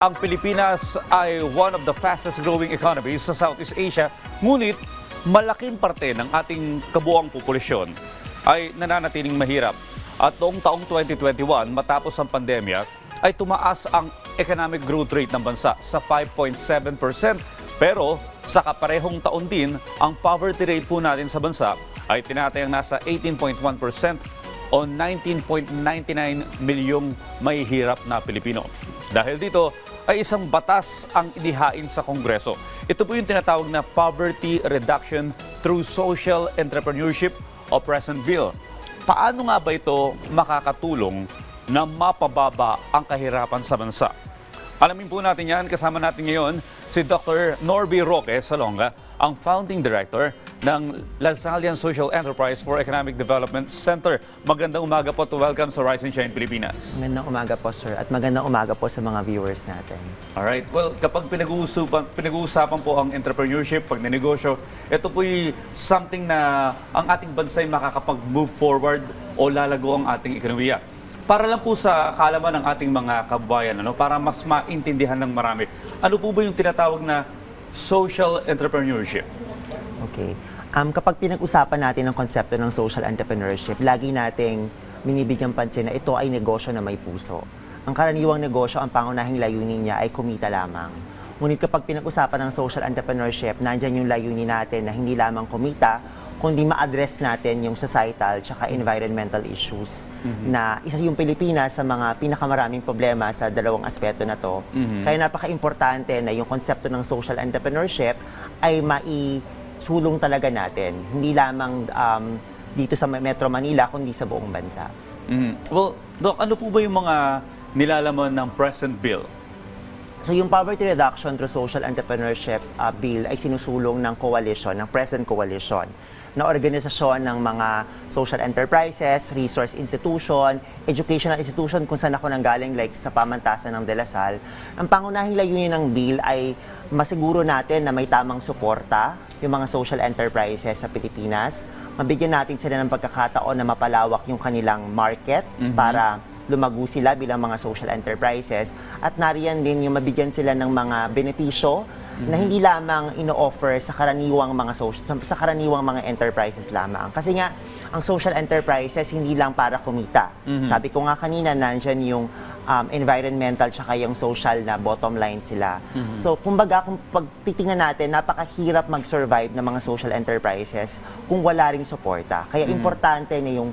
Ang Pilipinas ay one of the fastest growing economies sa Southeast Asia, ngunit malaking parte ng ating kabuuang populasyon ay nananatiling mahirap. At noong taong 2021, matapos ang pandemya, ay tumaas ang economic growth rate ng bansa sa 5.7%. Pero sa kaparehong taon din, ang poverty rate po natin sa bansa ay tinatayang nasa 18.1% o 19.99 milyong may hirap na Pilipino. Dahil dito, ay isang batas ang inihain sa Kongreso. Ito po yung tinatawag na Poverty Reduction through Social Entrepreneurship o Present Bill. Paano nga ba ito makakatulong na mapababa ang kahirapan sa bansa? Alamin po natin yan. Kasama natin ngayon si Dr. Norby Roque Salonga, ang Founding Director ng Lasallian Social Enterprise for Economic Development Center. Magandang umaga po to welcome sa Rise and Shine Pilipinas. Magandang umaga po, sir. At magandang umaga po sa mga viewers natin. Alright. Well, kapag pinag-uusapan po ang entrepreneurship, pagnenegosyo, ito po yung something na ang ating bansa ay makakapag-move forward o lalago ang ating ekonomiya. Para lang po sa kaalaman ng ating mga kababayan, para mas maintindihan ng marami, ano po ba yung tinatawag na social entrepreneurship? Okay. Kapag pinag-usapan natin ang konsepto ng social entrepreneurship, lagi nating binibigyan pansin na ito ay negosyo na may puso. Ang karaniwang negosyo, ang pangunahing layunin niya ay kumita lamang. Ngunit kapag pinag-usapan ng social entrepreneurship, nandyan yung layunin natin na hindi lamang kumita, kundi ma-address natin yung societal at environmental issues na isa yung Pilipinas sa mga pinakamaraming problema sa dalawang aspeto na to. Kaya napaka-importante na yung konsepto ng social entrepreneurship ay sulong talaga natin, hindi lamang dito sa Metro Manila, kundi sa buong bansa. Well, Doc, ano po ba yung mga nilalaman ng present bill? So yung Poverty Reduction through Social Entrepreneurship Bill ay sinusulong ng coalition, ng present coalition, na organisasyon ng mga social enterprises, resource institution, educational institution kung saan ako nanggaling like sa pamantasan ng De La Salle. Ang pangunahing layunin ng bill ay masiguro natin na may tamang suporta yung mga social enterprises sa Pilipinas. Mabigyan natin sila ng pagkakataon na mapalawak yung kanilang market para lumago sila bilang mga social enterprises. At nariyan din yung mabigyan sila ng mga benepisyo na hindi lamang ino-offer sa karaniwang mga enterprises lamang. Kasi nga, ang social enterprises hindi lang para kumita. Sabi ko nga kanina, nandyan yung environmental tsaka yung social na bottom line sila. So, kumbaga, kung pagtitingnan natin, napakahirap mag-survive ng mga social enterprises kung wala ring suporta. Kaya importante na yung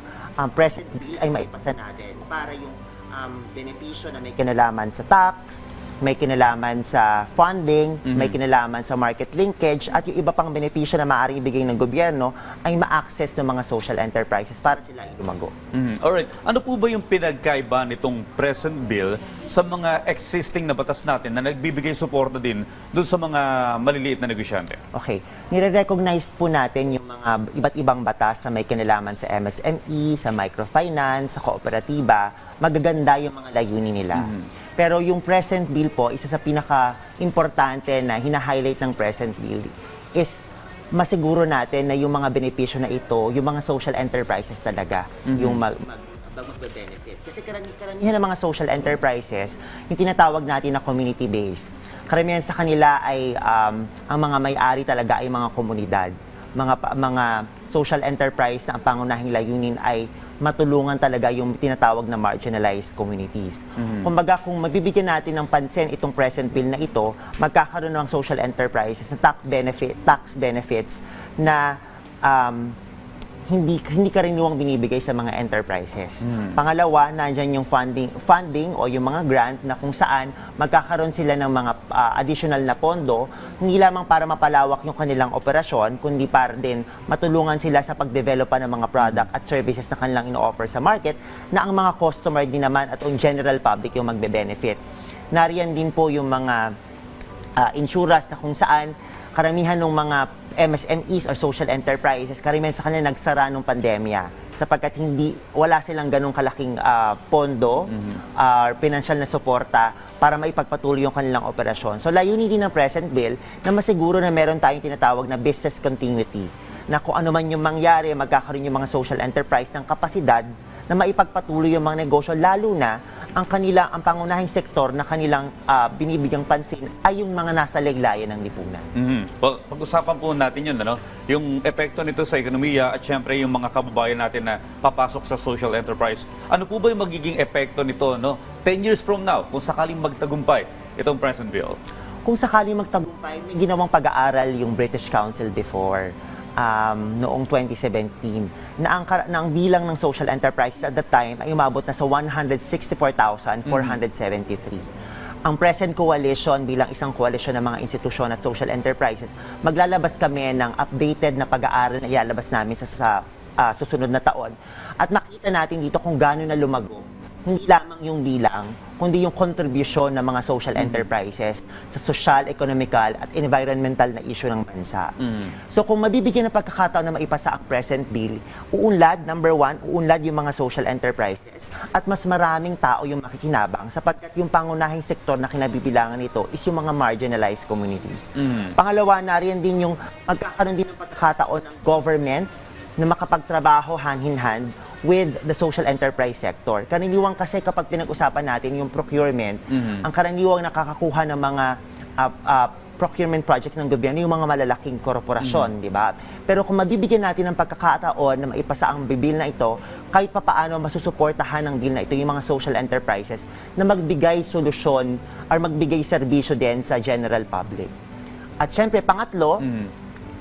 present bill ay maipasa natin para yung benepisyo na may kinalaman sa tax, may kinalaman sa funding, may kinalaman sa market linkage, at yung iba pang benepisyo na maaaring ibigay ng gobyerno ay ma-access ng mga social enterprises para sila ay lumago. Alright. Ano po ba yung pinagkaiba nitong present bill sa mga existing na batas natin na nagbibigay suporta din doon sa mga maliliit na negosyante? Okay. Nire-recognize po natin yung mga iba't ibang batas na may kinalaman sa MSME, sa microfinance, sa kooperatiba. Magaganda yung mga layunin nila. Pero yung present bill po, isa sa pinaka-importante na hina-highlight ng present bill is masiguro natin na yung mga benepisyo na ito, yung mga social enterprises talaga, yung magbe-benefit. Kasi karamihan ng mga social enterprises, yung tinatawag natin na community-based. Karamihan sa kanila ay ang mga may-ari talaga ay mga komunidad. Mga social enterprise na ang pangunahing layunin ay matulungan talaga yung tinatawag na marginalized communities. Kumbaga, kung mabibigyan natin ng pansin itong present bill na ito, magkakaroon ng social enterprises na tax benefits na hindi karaniwang binibigay sa mga enterprises. Pangalawa, nandyan yung funding o yung mga grant na kung saan magkakaroon sila ng mga additional na pondo, hindi lamang para mapalawak yung kanilang operasyon, kundi para din matulungan sila sa pagdevelop ng mga product at services na kanilang ino-offer sa market, na ang mga customer din naman at ang general public yung magbe-benefit. Nariyan din po yung mga insurance na kung saan karamihan ng mga MSMEs or social enterprises, karamihan sa kanila nagsara nung pandemya sapagkat wala silang ganong kalaking pondo or financial na suporta para maipagpatuloy yung kanilang operasyon. So layunin din ng present bill na masiguro na meron tayong tinatawag na business continuity, na kung ano man yung mangyari, magkakaroon yung mga social enterprise ng kapasidad na maipagpatuloy yung mga negosyo, lalo na ang pangunahing sektor na kanilang binibigyang pansin ay yung mga nasa laylayan ng lipunan. Well, pag-usapan po natin yun, ano? Yung epekto nito sa ekonomiya at syempre yung mga kababayan natin na papasok sa social enterprise. Ano po ba yung magiging epekto nito, no? 10 years from now, kung sakaling magtagumpay itong present bill? Kung sakaling magtagumpay, may ginawang pag-aaral yung British Council before noong 2017 na ang bilang ng social enterprises at that time ay umabot na sa 164,473. Ang present coalition bilang isang koalisyon ng mga institusyon at social enterprises, maglalabas kami ng updated na pag-aaral na ilalabas namin sa susunod na taon. At makita natin dito kung gaano na lumago hindi lamang yung bilang, kundi yung contribution ng mga social enterprises sa social, economical, at environmental na issue ng bansa. So kung mabibigyan ng pagkakataon na maipasa ang present bill, uunlad, number one, uunlad yung mga social enterprises at mas maraming tao yung makikinabang sapagkat yung pangunahing sektor na kinabibilangan nito is yung mga marginalized communities. Pangalawa, nariyan din yung magkakaroon din ng pagkakataon ng government na makapagtrabaho hand-in-hand with the social enterprise sector. Karaniwang kasi kapag pinag-usapan natin yung procurement, ang karaniwang nakakakuha ng mga procurement projects ng gobyerno yung mga malalaking korporasyon, di ba? Pero kung mabibigyan natin ng pagkakataon na maipasa ang bill na ito, kahit papaano masusuportahan ng bill na ito yung mga social enterprises na magbigay solusyon or magbigay serbisyo din sa general public. At syempre, pangatlo,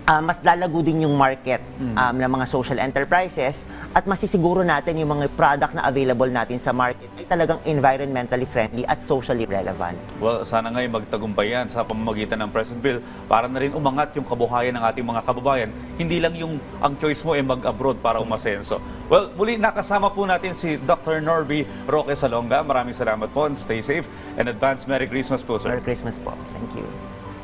mas lalago din yung market ng mga social enterprises at masisiguro natin yung mga product na available natin sa market ay talagang environmentally friendly at socially relevant. Well, sana ngayon magtagumpay yan sa pamamagitan ng present bill para na rin umangat yung kabuhayan ng ating mga kababayan. Hindi lang yung ang choice mo ay mag-abroad para umasenso. Well, muli nakasama po natin si Dr. Norby Roque Salonga. Maraming salamat po and stay safe and advance Merry Christmas po, sir. Merry Christmas po. Thank you.